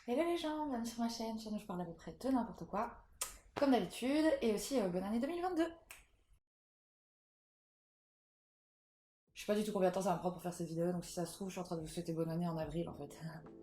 Hello les gens, bienvenue sur ma chaîne où je parle à peu près de n'importe quoi, comme d'habitude, et aussi bonne année 2022. Je sais pas du tout combien de temps ça va me prendre pour faire cette vidéo, donc si ça se trouve, je suis en train de vous souhaiter bonne année en avril en fait.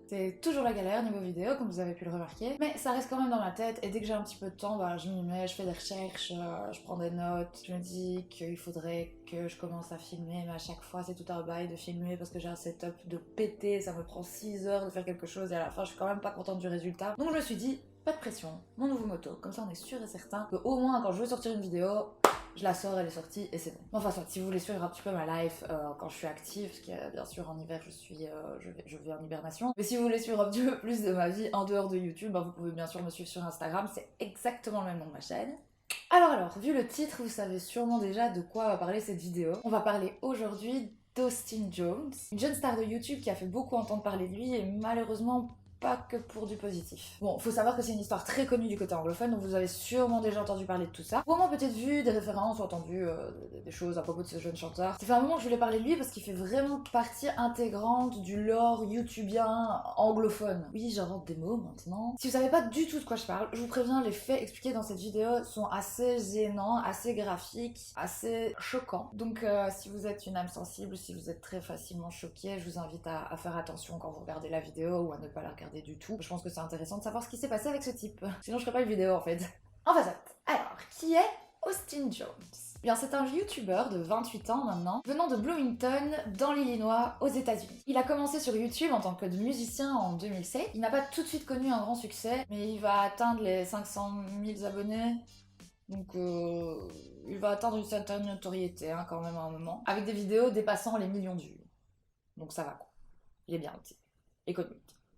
C'est toujours la galère niveau vidéo, comme vous avez pu le remarquer, mais ça reste quand même dans ma tête, et dès que j'ai un petit peu de temps, bah, je m'y mets, je fais des recherches, je prends des notes, je me dis qu'il faudrait que je commence à filmer, mais à chaque fois c'est tout un bail de filmer parce que j'ai un setup de pété, ça me prend 6 heures de faire quelque chose, et à la fin je suis quand même pas contente du résultat. Donc je me suis dit, pas de pression, mon nouveau moto, comme ça on est sûr et certain que au moins quand je veux sortir une vidéo, je la sors, elle est sortie et c'est bon. Enfin, soit, si vous voulez suivre un petit peu ma life quand je suis active, parce que bien sûr en hiver je vais en hibernation. Mais si vous voulez suivre un petit peu plus de ma vie en dehors de YouTube, bah, vous pouvez bien sûr me suivre sur Instagram, c'est exactement le même nom de ma chaîne. Alors, vu le titre, vous savez sûrement déjà de quoi va parler cette vidéo. On va parler aujourd'hui d'Austin Jones, une jeune star de YouTube qui a fait beaucoup entendre parler de lui et malheureusement pas que pour du positif. Bon, faut savoir que c'est une histoire très connue du côté anglophone, donc vous avez sûrement déjà entendu parler de tout ça. Ou au moins peut-être vu des références ou entendu des choses à propos de ce jeune chanteur. Ça fait un moment que je voulais parler de lui parce qu'il fait vraiment partie intégrante du lore youtubien anglophone. Oui, j'invente des mots maintenant. Si vous savez pas du tout de quoi je parle, je vous préviens, les faits expliqués dans cette vidéo sont assez gênants, assez graphiques, assez choquants. Donc si vous êtes une âme sensible, si vous êtes très facilement choqué, je vous invite à faire attention quand vous regardez la vidéo ou à ne pas la regarder du tout. Je pense que c'est intéressant de savoir ce qui s'est passé avec ce type. Sinon je ferais pas une vidéo en fait. En façade. Alors, qui est Austin Jones? Bien, c'est un youtubeur de 28 ans maintenant, venant de Bloomington, dans l'Illinois, aux États-Unis. Il a commencé sur YouTube en tant que musicien en 2007. Il n'a pas tout de suite connu un grand succès, mais il va atteindre les 500 000 abonnés. Donc, il va atteindre une certaine notoriété hein, quand même à un moment, avec des vidéos dépassant les millions de vues. Donc ça va quoi. Il est bien le type. Et connu.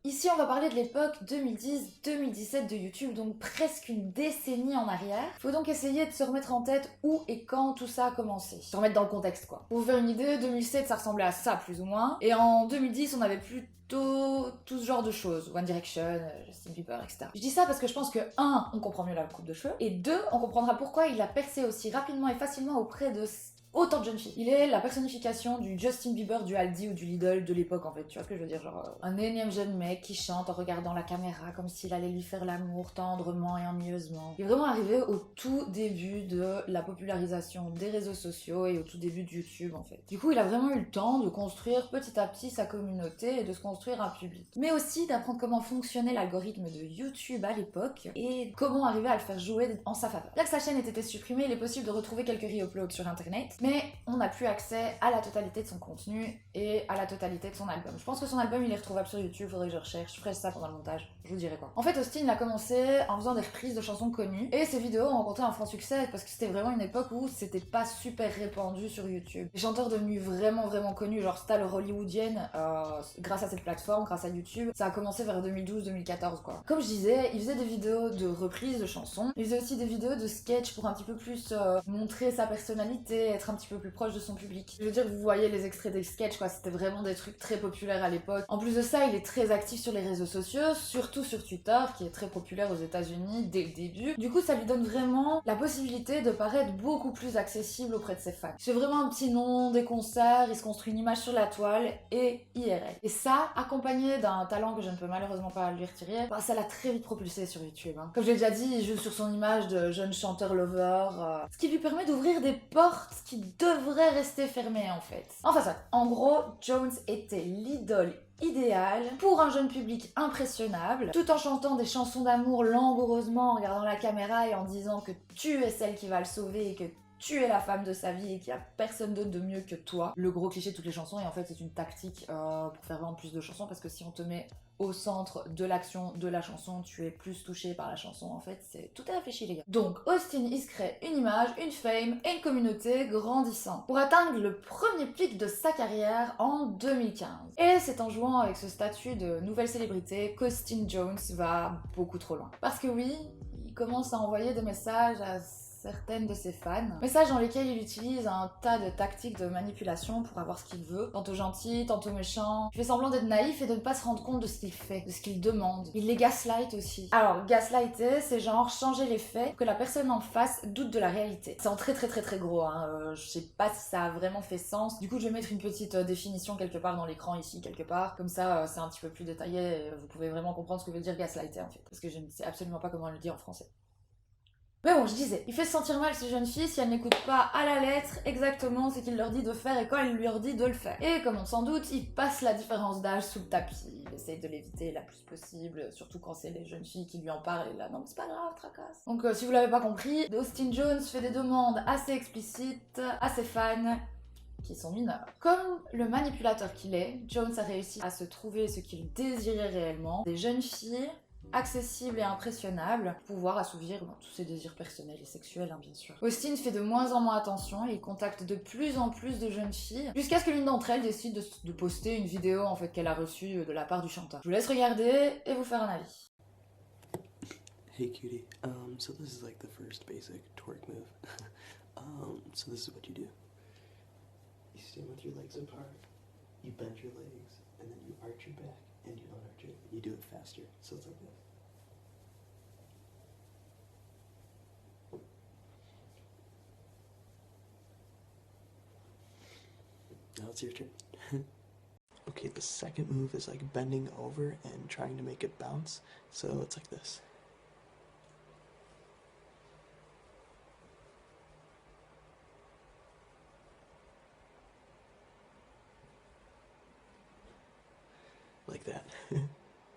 Ici, on va parler de l'époque 2010-2017 de YouTube, donc presque une décennie en arrière. Faut donc essayer de se remettre en tête où et quand tout ça a commencé. Se remettre dans le contexte, quoi. Pour vous faire une idée, 2007, ça ressemblait à ça, plus ou moins. Et en 2010, on avait plutôt tout ce genre de choses. One Direction, Justin Bieber, etc. Je dis ça parce que je pense que, 1, on comprend mieux la coupe de cheveux, et 2, on comprendra pourquoi il a percé aussi rapidement et facilement auprès de autant de jeunes filles. Il est la personnification du Justin Bieber, du Aldi ou du Lidl de l'époque en fait, tu vois ce que je veux dire, genre un énième jeune mec qui chante en regardant la caméra comme s'il allait lui faire l'amour tendrement et ennuyeusement. Il est vraiment arrivé au tout début de la popularisation des réseaux sociaux et au tout début de YouTube en fait. Du coup, il a vraiment eu le temps de construire petit à petit sa communauté et de se construire un public. Mais aussi d'apprendre comment fonctionnait l'algorithme de YouTube à l'époque et comment arriver à le faire jouer en sa faveur. Bien que sa chaîne ait été supprimée, il est possible de retrouver quelques re-uploads sur internet, mais on n'a plus accès à la totalité de son contenu et à la totalité de son album. Je pense que son album il est retrouvable sur YouTube, faudrait que je recherche, je ferai ça pendant le montage, je vous dirai quoi. En fait, Austin a commencé en faisant des reprises de chansons connues et ses vidéos ont rencontré un franc succès parce que c'était vraiment une époque où c'était pas super répandu sur YouTube. Les chanteurs devenus vraiment connus, genre style hollywoodienne, grâce à cette plateforme, grâce à YouTube, ça a commencé vers 2012-2014 quoi. Comme je disais, il faisait des vidéos de reprises de chansons, il faisait aussi des vidéos de sketch pour un petit peu plus montrer sa personnalité, être un petit peu plus proche de son public. Je veux dire, vous voyez les extraits des sketchs, quoi, c'était vraiment des trucs très populaires à l'époque. En plus de ça, il est très actif sur les réseaux sociaux, surtout sur Twitter, qui est très populaire aux États-Unis dès le début. Du coup, ça lui donne vraiment la possibilité de paraître beaucoup plus accessible auprès de ses fans. C'est vraiment un petit nom, des concerts, il se construit une image sur la toile et IRL. Et ça, accompagné d'un talent que je ne peux malheureusement pas lui retirer, bah, ça l'a très vite propulsé sur YouTube. Hein. Comme j'ai déjà dit, il joue sur son image de jeune chanteur lover, ce qui lui permet d'ouvrir des portes qui devraient rester fermées en fait. Enfin ça, en gros, Jones était l'idole idéal pour un jeune public impressionnable, tout en chantant des chansons d'amour langoureusement en regardant la caméra et en disant que tu es celle qui va le sauver et que tu es la femme de sa vie et qu'il n'y a personne d'autre de mieux que toi. Le gros cliché de toutes les chansons, et en fait c'est une tactique pour faire vendre plus de chansons, parce que si on te met au centre de l'action de la chanson, tu es plus touché par la chanson, en fait, c'est tout est réfléchi les gars. Donc Austin, il se crée une image, une fame et une communauté grandissante pour atteindre le premier pic de sa carrière en 2015. Et c'est en jouant avec ce statut de nouvelle célébrité qu'Austin Jones va beaucoup trop loin. Parce que oui, il commence à envoyer des messages à certaines de ses fans. Messages dans lesquels il utilise un tas de tactiques de manipulation pour avoir ce qu'il veut, tantôt gentil, tantôt méchant. Il fait semblant d'être naïf et de ne pas se rendre compte de ce qu'il fait, de ce qu'il demande. Il les gaslight aussi. Alors, gaslighter, c'est genre changer les faits pour que la personne en face doute de la réalité. C'est en très gros, hein. Je sais pas si ça a vraiment fait sens. Du coup, je vais mettre une petite définition quelque part dans l'écran ici, quelque part. Comme ça, c'est un petit peu plus détaillé et vous pouvez vraiment comprendre ce que veut dire gaslighter en fait. Parce que je ne sais absolument pas comment le dire en français. Mais bon, je disais, il fait se sentir mal ces jeunes filles si elles n'écoutent pas à la lettre exactement ce qu'il leur dit de faire et quand il leur dit de le faire. Et comme on s'en doute, il passe la différence d'âge sous le tapis. Il essaye de l'éviter la plus possible, surtout quand c'est les jeunes filles qui lui en parlent et là, non, c'est pas grave, tracasse. Donc si vous l'avez pas compris, Austin Jones fait des demandes assez explicites à ses fans qui sont mineurs. Comme le manipulateur qu'il est, Jones a réussi à se trouver ce qu'il désirait réellement, des jeunes filles accessible et impressionnable, pour pouvoir assouvir tous ses désirs personnels et sexuels, hein, bien sûr. Austin fait de moins en moins attention et il contacte de plus en plus de jeunes filles, jusqu'à ce que l'une d'entre elles décide de poster une vidéo en fait qu'elle a reçue de la part du chanteur. Je vous laisse regarder et vous faire un avis. Hey cutie, so this is like the first basic twerk move. So this is what you do. You stand with your legs apart, you bend your legs, and then you arch your back, and you unarch it. You do it faster, so it's like this. Now it's your turn. Okay, the second move is like bending over and trying to make it bounce, so it's like this. Like that.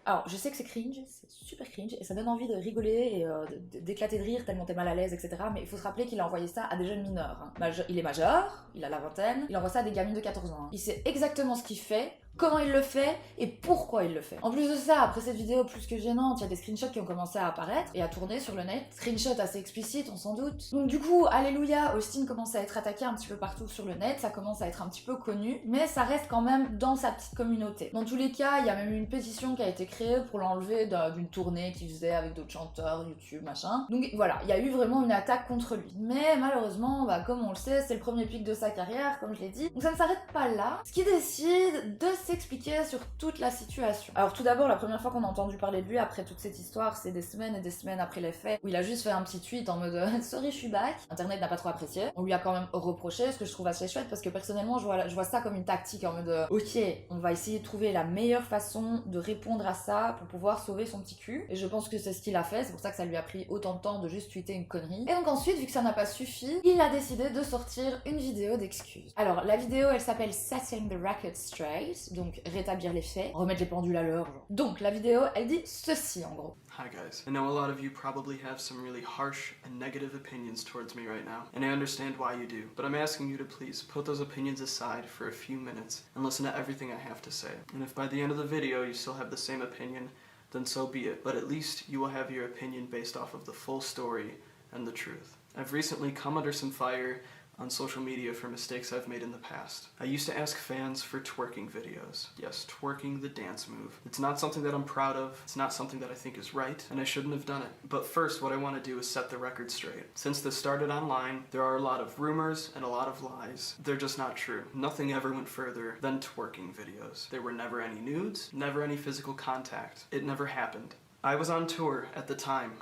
Alors, je sais que c'est cringe, c'est super cringe, et ça donne envie de rigoler et d'éclater de rire tellement t'es mal à l'aise, etc. Mais il faut se rappeler qu'il a envoyé ça à des jeunes mineurs. Hein. Il est majeur, il a la vingtaine, il envoie ça à des gamines de 14 ans. Hein. Il sait exactement ce qu'il fait, comment il le fait et pourquoi il le fait. En plus de ça, après cette vidéo plus que gênante, il y a des screenshots qui ont commencé à apparaître et à tourner sur le net. Screenshots assez explicites, on s'en doute. Donc du coup, alléluia, Austin commence à être attaqué un petit peu partout sur le net, ça commence à être un petit peu connu, mais ça reste quand même dans sa petite communauté. Dans tous les cas, il y a même eu une pétition qui a été créée pour l'enlever d'une tournée qu'il faisait avec d'autres chanteurs, YouTube, machin. Donc voilà, il y a eu vraiment une attaque contre lui. Mais malheureusement, comme on le sait, c'est le premier pic de sa carrière, comme je l'ai dit. Donc ça ne s'arrête pas là. Ce qui décide de s'expliquer sur toute la situation. Alors tout d'abord, la première fois qu'on a entendu parler de lui après toute cette histoire, c'est des semaines et des semaines après les faits, où il a juste fait un petit tweet en mode « Sorry, je suis back ». Internet n'a pas trop apprécié. On lui a quand même reproché, ce que je trouve assez chouette, parce que personnellement, je vois ça comme une tactique en mode « Ok, on va essayer de trouver la meilleure façon de répondre à ça pour pouvoir sauver son petit cul ». Et je pense que c'est ce qu'il a fait, c'est pour ça que ça lui a pris autant de temps de juste tweeter une connerie. Et donc ensuite, vu que ça n'a pas suffi, il a décidé de sortir une vidéo d'excuses. Alors, la vidéo, elle s'appelle « Setting the Record Straight », donc rétablir les faits, remettre les pendules à l'heure, genre. Donc la vidéo, elle dit ceci en gros. Hi guys. I know a lot of you probably have some really harsh and negative opinions towards me right now, and I understand why you do, but I'm asking you to please put those opinions aside for a few minutes and listen to everything I have to say. And if by the end of the video you still have the same opinion, then so be it, but at least you will have your opinion based off of the full story and the truth. I've recently come under some fire on social media for mistakes I've made in the past. I used to ask fans for twerking videos. Yes, twerking the dance move. It's not something that I'm proud of, it's not something that I think is right, and I shouldn't have done it. But first, what I want to do is set the record straight. Since this started online, there are a lot of rumors and a lot of lies. They're just not true. Nothing ever went further than twerking videos. There were never any nudes, never any physical contact. It never happened. I was on tour at the time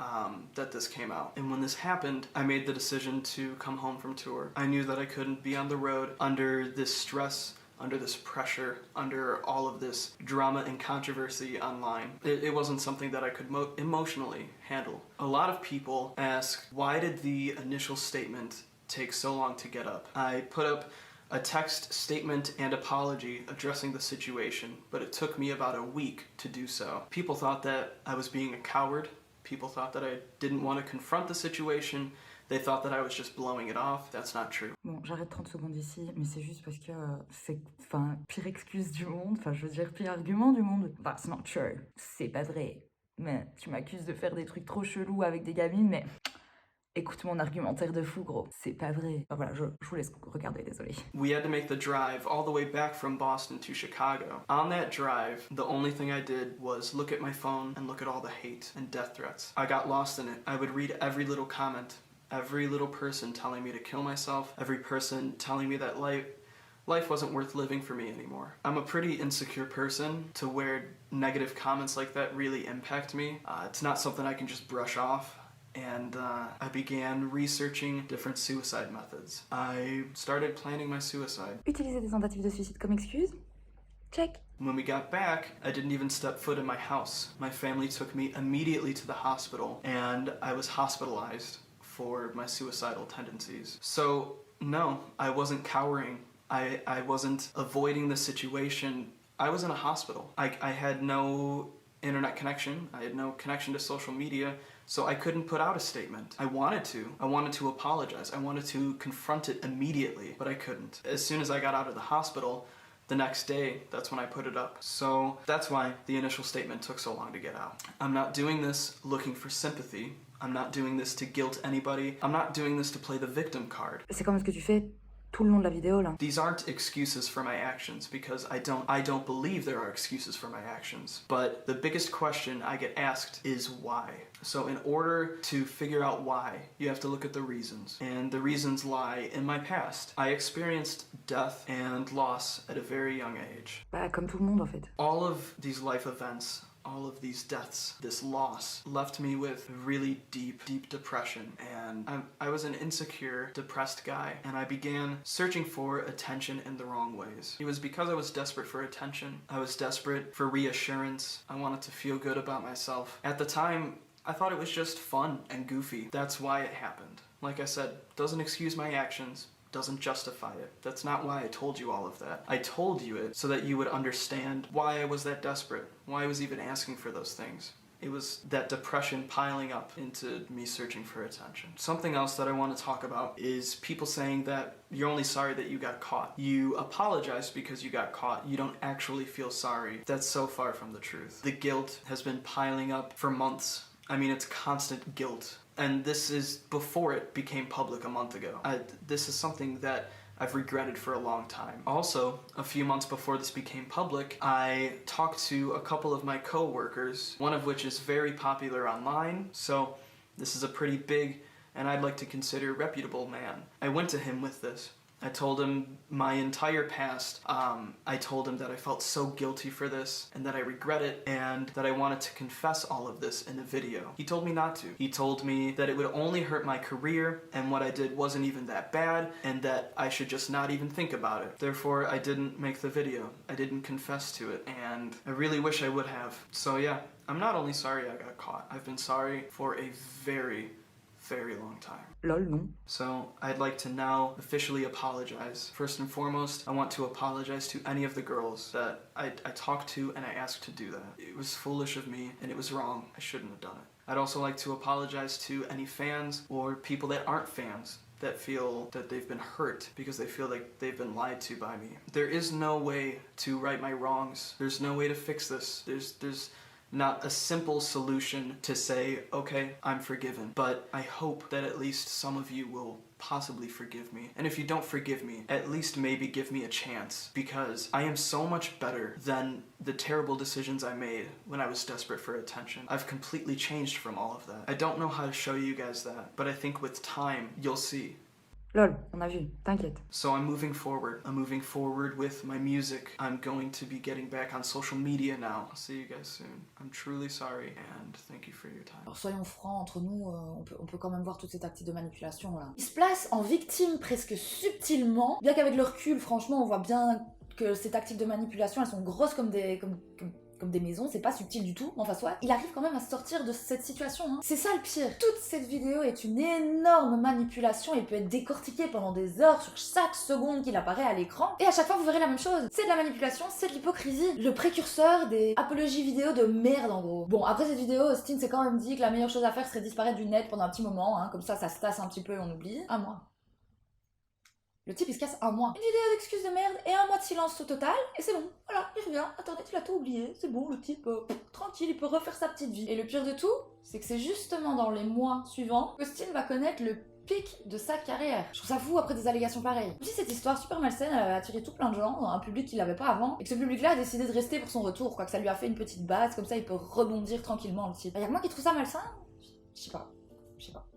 that this came out, and when this happened, I made the decision to come home from tour. I knew that I couldn't be on the road under this stress, under this pressure, under all of this drama and controversy online. It wasn't something that I could emotionally handle. A lot of people ask, why did the initial statement take so long to get up? I put up a text statement and apology addressing the situation, but it took me about a week to do so. People thought that I was being a coward. People thought that I didn't want to confront the situation. They thought that I was just blowing it off. That's not true. Bon, j'arrête 30 secondes ici, mais c'est juste parce que c'est, pire excuse du monde, je veux dire, pire argument du monde. That's not true. C'est pas vrai. Mais tu m'accuses de faire des trucs trop chelous avec des gamines, mais écoute mon argumentaire de fou, gros. C'est pas vrai. Enfin, voilà, je vous laisse regarder, désolé. We had to make the drive all the way back from Boston to Chicago. On that drive, the only thing I did was look at my phone and look at all the hate and death threats. I got lost in it. I would read every little comment. Every little person telling me to kill myself, every person telling me that life wasn't worth living for me anymore. I'm a pretty insecure person to where negative comments like that really impact me. It's not something I can just brush off. And I began researching different suicide methods. I started planning my suicide. Utiliser des tentatives de suicide comme excuse? Check. When we got back, I didn't even step foot in my house. My family took me immediately to the hospital, and I was hospitalized for my suicidal tendencies. So, no, I wasn't cowering. I wasn't avoiding the situation. I was in a hospital. I had no internet connection. I had no connection to social media. So I couldn't put out a statement. I wanted to apologize. I wanted to confront it immediately, but I couldn't. As soon as I got out of the hospital, the next day, that's when I put it up. So that's why the initial statement took so long to get out. I'm not doing this looking for sympathy. I'm not doing this to guilt anybody. I'm not doing this to play the victim card. C'est comme ce que tu fais tout le long de la vidéo là. These aren't excuses for my actions because I don't believe there are excuses for my actions. But the biggest question I get asked is why. So in order to figure out why, you have to look at the reasons. And the reasons lie in my past. I experienced death and loss at a very young age. Bah, comme tout le monde en fait. All of these life events, all of these deaths, this loss, left me with really deep depression. And I was an insecure, depressed guy, and I began searching for attention in the wrong ways. It was because I was desperate for attention. I was desperate for reassurance. I wanted to feel good about myself. At the time, I thought it was just fun and goofy. That's why it happened. Like I said, doesn't excuse my actions, doesn't justify it. That's not why I told you all of that. I told you it so that you would understand why I was that desperate, why I was even asking for those things. It was that depression piling up into me searching for attention. Something else that I want to talk about is people saying that you're only sorry that you got caught. You apologize because you got caught. You don't actually feel sorry. That's so far from the truth. The guilt has been piling up for months. I mean, it's constant guilt. And this is before it became public a month ago. This is something that I've regretted for a long time. Also, a few months before this became public, I talked to a couple of my co-workers, one of which is very popular online, so this is a pretty big, and I'd like to consider reputable man. I went to him with this. I told him my entire past. I told him that I felt so guilty for this and that I regret it and that I wanted to confess all of this in a video. He told me not to. He told me that it would only hurt my career and what I did wasn't even that bad and that I should just not even think about it. Therefore, I didn't make the video. I didn't confess to it, and I really wish I would have. So yeah, I'm not only sorry I got caught. I've been sorry for a very long time. Lol, non. So I'd like to now officially apologize. First and foremost, I want to apologize to any of the girls that I talked to and I asked to do that. It was foolish of me and it was wrong. I shouldn't have done it. I'd also like to apologize to any fans or people that aren't fans that feel that they've been hurt because they feel like they've been lied to by me. There is no way to right my wrongs. There's no way to fix this. There's not a simple solution to say, okay, I'm forgiven. But I hope that at least some of you will possibly forgive me. And if you don't forgive me, at least maybe give me a chance, because I am so much better than the terrible decisions I made when I was desperate for attention. I've completely changed from all of that. I don't know how to show you guys that, but I think with time, you'll see. Lol, on a vu, t'inquiète. So I'm moving forward. I'm moving forward with my music. I'm going to be getting back on social media now. I'll see you guys soon. I'm truly sorry and thank you for your time. Alors soyons francs entre nous, on peut quand même voir toutes ces tactiques de manipulation là. Il se place en victime presque subtilement, bien qu'avec le recul, franchement, on voit bien que ces tactiques de manipulation, elles sont grosses comme des maisons, c'est pas subtil du tout, mais enfin soit, il arrive quand même à sortir de cette situation, hein. C'est ça le pire. Toute cette vidéo est une énorme manipulation et peut être décortiquée pendant des heures sur chaque seconde qu'il apparaît à l'écran, et à chaque fois vous verrez la même chose. C'est de la manipulation, c'est de l'hypocrisie. Le précurseur des apologies vidéo de merde en gros. Bon, après cette vidéo, Austin s'est quand même dit que la meilleure chose à faire serait disparaître du net pendant un petit moment, hein, comme ça se tasse un petit peu et on oublie. Un mois. Le type il se casse un mois. Une vidéo d'excuses de merde et un mois de silence au total, et c'est bon. Voilà, il revient. Internet il a tout oublié, c'est bon, le type tranquille, il peut refaire sa petite vie. Et le pire de tout, c'est que c'est justement dans les mois suivants qu'Austin va connaître le pic de sa carrière. Je trouve ça fou après des allégations pareilles. Aussi cette histoire super malsaine, elle a attiré tout plein de gens, un public qu'il n'avait pas avant, et que ce public-là a décidé de rester pour son retour, quoi, que ça lui a fait une petite base, comme ça il peut rebondir tranquillement le type. Y'a que moi qui trouve ça malsain? Je sais pas.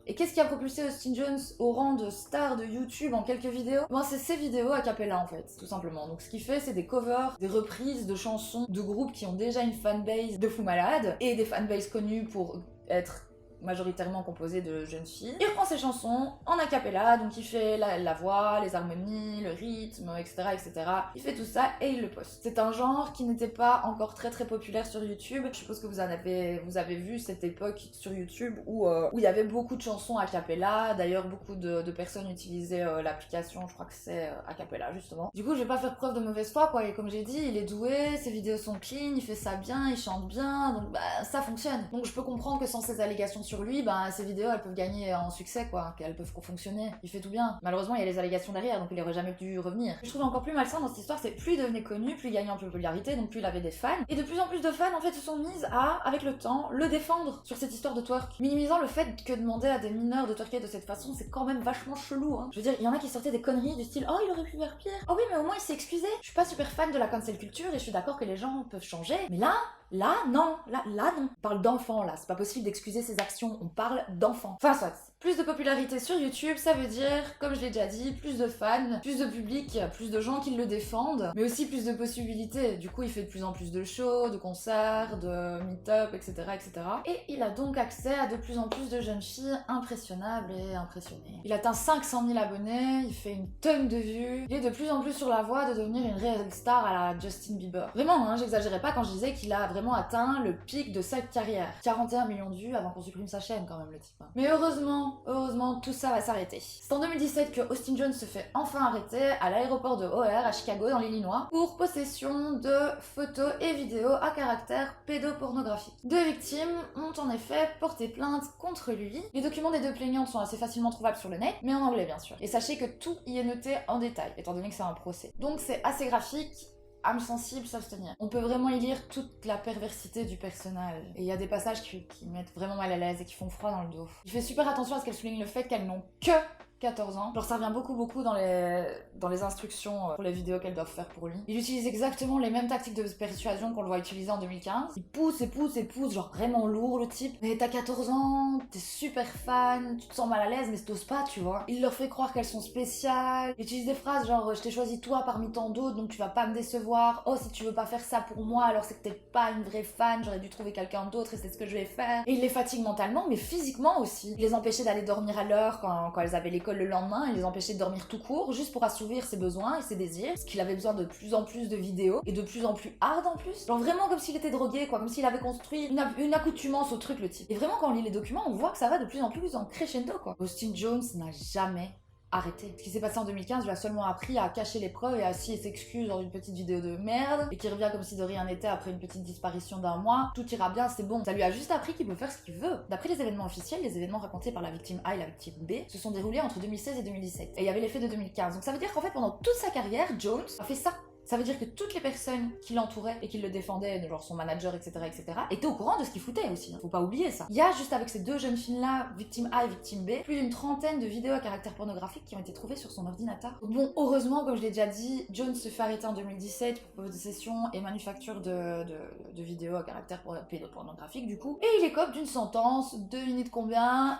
Et qu'est-ce qui a propulsé Austin Jones au rang de star de YouTube en quelques vidéos? Ben, c'est ses vidéos a cappella en fait, tout simplement. Donc ce qu'il fait, c'est des covers, des reprises de chansons de groupes qui ont déjà une fanbase de fou malade, et des fanbases connues pour être majoritairement composé de jeunes filles. Il reprend ses chansons en a cappella, donc il fait la voix, les harmonies, le rythme, etc., etc. Il fait tout ça et il le poste. C'est un genre qui n'était pas encore très populaire sur YouTube. Je suppose que vous avez vu cette époque sur YouTube où il y avait beaucoup de chansons a cappella. D'ailleurs, beaucoup de personnes utilisaient l'application, je crois que c'est a cappella justement. Du coup, je vais pas faire preuve de mauvaise foi, quoi. Et comme j'ai dit, il est doué, ses vidéos sont clean, il fait ça bien, il chante bien, donc bah ça fonctionne. Donc je peux comprendre que sans ces allégations sur lui, bah ces vidéos elles peuvent gagner en succès, quoi, qu'elles peuvent fonctionner. Il fait tout bien. Malheureusement, il y a les allégations derrière, donc il aurait jamais dû revenir. Ce que je trouve encore plus malsain dans cette histoire, c'est plus il devenait connu, plus il gagnait en popularité, donc plus il avait des fans. Et de plus en plus de fans en fait se sont mises à, avec le temps, le défendre sur cette histoire de twerk. Minimisant le fait que demander à des mineurs de twerker de cette façon, c'est quand même vachement chelou, hein. Je veux dire, il y en a qui sortaient des conneries du style oh il aurait pu faire pire. Oh oui, mais au moins il s'est excusé. Je suis pas super fan de la cancel culture et je suis d'accord que les gens peuvent changer, mais là non, là non. On parle d'enfants là, c'est pas possible d'excuser ses actions, on parle d'enfants. Enfin soit, plus de popularité sur YouTube, ça veut dire, comme je l'ai déjà dit, plus de fans, plus de public, plus de gens qui le défendent, mais aussi plus de possibilités. Du coup, il fait de plus en plus de shows, de concerts, de meet-up, etc., etc. Et il a donc accès à de plus en plus de jeunes filles impressionnables et impressionnées. Il atteint 500 000 abonnés, il fait une tonne de vues, il est de plus en plus sur la voie de devenir une réelle star à la Justin Bieber. Vraiment, hein, j'exagérais pas quand je disais qu'il a vraiment atteint le pic de sa carrière. 41 millions de vues avant qu'on supprime sa chaîne quand même, le type. Mais heureusement, tout ça va s'arrêter. C'est en 2017 que Austin Jones se fait enfin arrêter à l'aéroport de O'Hare à Chicago dans l'Illinois pour possession de photos et vidéos à caractère pédopornographique. Deux victimes ont en effet porté plainte contre lui. Les documents des deux plaignantes sont assez facilement trouvables sur le net, mais en anglais bien sûr. Et sachez que tout y est noté en détail, étant donné que c'est un procès. Donc c'est assez graphique, âme sensible, s'abstenir. On peut vraiment y lire toute la perversité du personnage. Et il y a des passages qui mettent vraiment mal à l'aise et qui font froid dans le dos. Il fait super attention à ce qu'elle souligne le fait qu'elles n'ont que 14 ans. Genre ça revient beaucoup dans les instructions pour les vidéos qu'elles doivent faire pour lui. Il utilise exactement les mêmes tactiques de persuasion qu'on le voit utiliser en 2015. Il pousse, genre vraiment lourd le type. Mais t'as 14 ans, t'es super fan, tu te sens mal à l'aise mais t'oses pas, tu vois. Il leur fait croire qu'elles sont spéciales. Il utilise des phrases genre je t'ai choisi toi parmi tant d'autres donc tu vas pas me décevoir. Oh si tu veux pas faire ça pour moi alors c'est que t'es pas une vraie fan, j'aurais dû trouver quelqu'un d'autre et c'est ce que je vais faire. Et il les fatigue mentalement mais physiquement aussi. Il les empêchait d'aller dormir à l'heure quand elles avaient l'école le lendemain, il les empêchait de dormir tout court, juste pour assouvir ses besoins et ses désirs, parce qu'il avait besoin de plus en plus de vidéos, et de plus en plus hard en plus. Genre vraiment comme s'il était drogué, quoi, comme s'il avait construit une accoutumance au truc, le type. Et vraiment, quand on lit les documents, on voit que ça va de plus en plus en crescendo, quoi. Austin Jones n'a jamais arrêté. Ce qui s'est passé en 2015 lui a seulement appris à cacher les preuves et à s'excuser dans une petite vidéo de merde et qui revient comme si de rien n'était après une petite disparition d'un mois. Tout ira bien, c'est bon. Ça lui a juste appris qu'il peut faire ce qu'il veut. D'après les événements officiels, les événements racontés par la victime A et la victime B se sont déroulés entre 2016 et 2017. Et il y avait l'effet de 2015. Donc ça veut dire qu'en fait pendant toute sa carrière, Jones a fait ça. Ça veut dire que toutes les personnes qui l'entouraient et qui le défendaient, genre son manager, etc., étaient au courant de ce qu'il foutait aussi. Hein. Faut pas oublier ça. Il y a juste avec ces deux jeunes filles-là, victime A et victime B, plus d'une trentaine de vidéos à caractère pornographique qui ont été trouvées sur son ordinateur. Bon, heureusement, comme je l'ai déjà dit, Jones se fait arrêter en 2017 pour possession et manufacture de vidéos à caractère pédopornographique du coup. Et il écope d'une sentence, devinez de combien?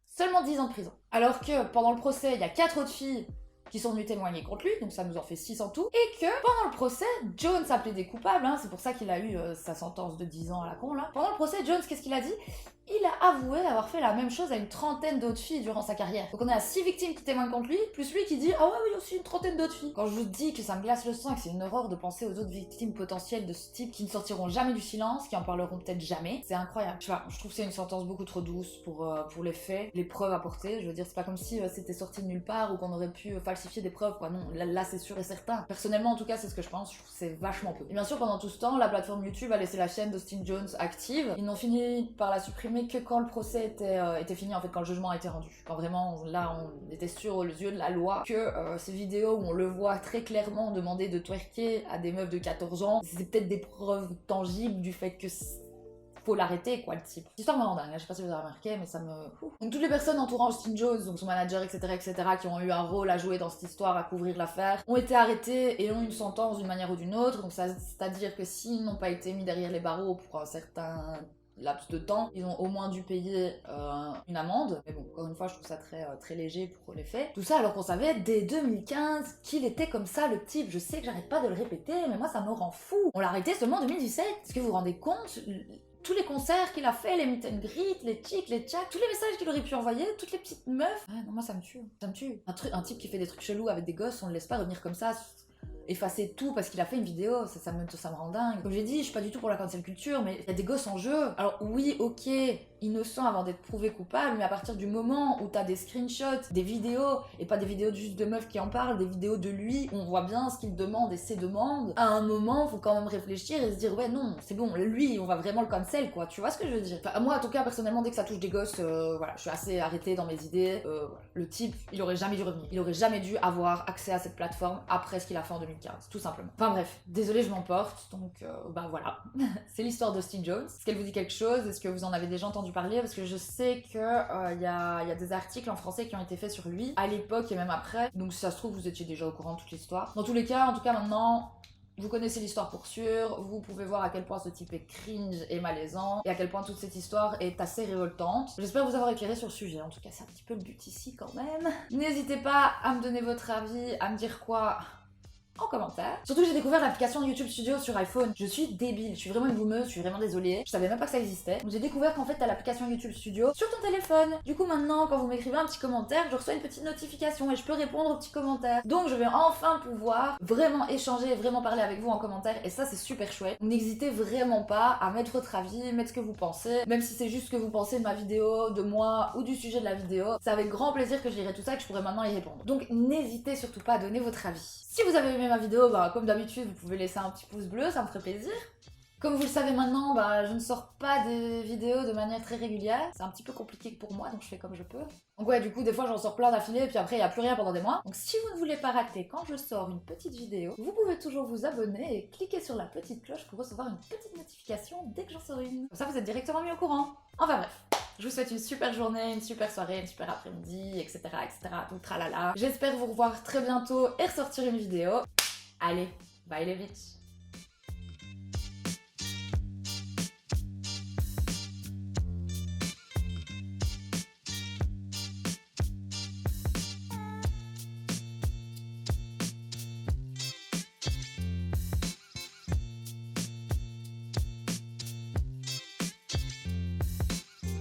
Seulement 10 ans de prison. Alors que pendant le procès, il y a 4 autres filles qui sont venues témoigner contre lui, donc ça nous en fait 6 en tout, et que pendant le procès, Jones a plaidé coupable, hein, c'est pour ça qu'il a eu sa sentence de 10 ans à la con là. Pendant le procès, Jones, qu'est-ce qu'il a dit? Il a avoué avoir fait la même chose à une trentaine d'autres filles durant sa carrière. Donc on est à 6 victimes qui témoignent contre lui, plus lui qui dit ah ouais oui aussi une trentaine d'autres filles. Quand je vous dis que ça me glace le sang et que c'est une horreur de penser aux autres victimes potentielles de ce type qui ne sortiront jamais du silence, qui en parleront peut-être jamais, c'est incroyable. Je sais pas, je trouve que c'est une sentence beaucoup trop douce pour les faits, les preuves apportées. Je veux dire c'est pas comme si c'était sorti de nulle part ou qu'on aurait pu falsifier des preuves quoi. Non, là c'est sûr et certain. Personnellement en tout cas c'est ce que je pense. Je trouve que c'est vachement peu. Et bien sûr pendant tout ce temps la plateforme YouTube a laissé la chaîne d'Austin Jones active. Ils n'ont fini par la supprimer que quand le procès était fini, en fait, quand le jugement a été rendu. Quand vraiment, là, on était sûr aux yeux de la loi que ces vidéos où on le voit très clairement demander de twerker à des meufs de 14 ans, c'est peut-être des preuves tangibles du fait que faut l'arrêter, quoi, le type. L'histoire me rend dingue, je sais pas si vous avez remarqué, mais ça me... Donc toutes les personnes entourant Austin Jones, donc son manager, etc., qui ont eu un rôle à jouer dans cette histoire, à couvrir l'affaire, ont été arrêtés et ont une sentence d'une manière ou d'une autre, donc c'est-à-dire que s'ils n'ont pas été mis derrière les barreaux pour un certain laps de temps, ils ont au moins dû payer une amende. Mais bon, encore une fois, je trouve ça très léger pour les faits. Tout ça alors qu'on savait dès 2015 qu'il était comme ça, le type. Je sais que j'arrête pas de le répéter, mais moi ça me rend fou. On l'a arrêté seulement en 2017. Est-ce que vous vous rendez compte? Tous les concerts qu'il a fait, les meet and greet, les chics, les tchaks, tous les messages qu'il aurait pu envoyer, toutes les petites meufs. Ouais, non, moi ça me tue. Ça me tue. Un type qui fait des trucs chelous avec des gosses, on le laisse pas revenir comme ça, effacer tout parce qu'il a fait une vidéo, ça me rend dingue. Comme j'ai dit, je suis pas du tout pour la cancel culture, mais il y a des gosses en jeu. Alors oui, ok, innocent avant d'être prouvé coupable, mais à partir du moment où t'as des screenshots, des vidéos, et pas des vidéos juste de meufs qui en parlent, des vidéos de lui, où on voit bien ce qu'il demande et ses demandes, à un moment, faut quand même réfléchir et se dire, ouais, non, c'est bon, lui, on va vraiment le cancel, quoi, tu vois ce que je veux dire? Enfin, moi, en tout cas, personnellement, dès que ça touche des gosses, voilà, je suis assez arrêtée dans mes idées, voilà. Le type, il aurait jamais dû revenir, il aurait jamais dû avoir accès à cette plateforme après ce qu'il a fait en 2015, tout simplement. Enfin bref, désolée, je m'emporte, donc bah voilà. C'est l'histoire d'Austin Jones. Est-ce qu'elle vous dit quelque chose? Est-ce que vous en avez déjà entendu parler? Parce que je sais que y a des articles en français qui ont été faits sur lui, à l'époque et même après, donc si ça se trouve, vous étiez déjà au courant de toute l'histoire. Dans tous les cas, en tout cas maintenant, vous connaissez l'histoire pour sûr, vous pouvez voir à quel point ce type est cringe et malaisant, et à quel point toute cette histoire est assez révoltante. J'espère vous avoir éclairé sur le sujet, en tout cas c'est un petit peu le but ici quand même. N'hésitez pas à me donner votre avis, à me dire quoi en commentaire. Surtout que j'ai découvert l'application YouTube Studio sur iPhone. Je suis débile, je suis vraiment une boumeuse, je suis vraiment désolée. Je savais même pas que ça existait. Donc j'ai découvert qu'en fait t'as l'application YouTube Studio sur ton téléphone. Du coup maintenant quand vous m'écrivez un petit commentaire, je reçois une petite notification et je peux répondre aux petits commentaires. Donc je vais enfin pouvoir vraiment échanger, vraiment parler avec vous en commentaire et ça c'est super chouette. Donc n'hésitez vraiment pas à mettre votre avis, mettre ce que vous pensez, même si c'est juste ce que vous pensez de ma vidéo, de moi ou du sujet de la vidéo. C'est avec grand plaisir que je lirai tout ça et que je pourrai maintenant y répondre. Donc n'hésitez surtout pas à donner votre avis. Si vous avez aimé ma vidéo, bah, comme d'habitude, vous pouvez laisser un petit pouce bleu, ça me ferait plaisir. Comme vous le savez maintenant, bah, je ne sors pas des vidéos de manière très régulière. C'est un petit peu compliqué pour moi, donc je fais comme je peux. Donc ouais, du coup, des fois, j'en sors plein d'affilée, et puis après, il n'y a plus rien pendant des mois. Donc si vous ne voulez pas rater quand je sors une petite vidéo, vous pouvez toujours vous abonner et cliquer sur la petite cloche pour recevoir une petite notification dès que j'en sors une. Comme ça, vous êtes directement mis au courant. Enfin bref. Je vous souhaite une super journée, une super soirée, une super après-midi, etc., tout tralala. J'espère vous revoir très bientôt et ressortir une vidéo. Allez, bye les bitches.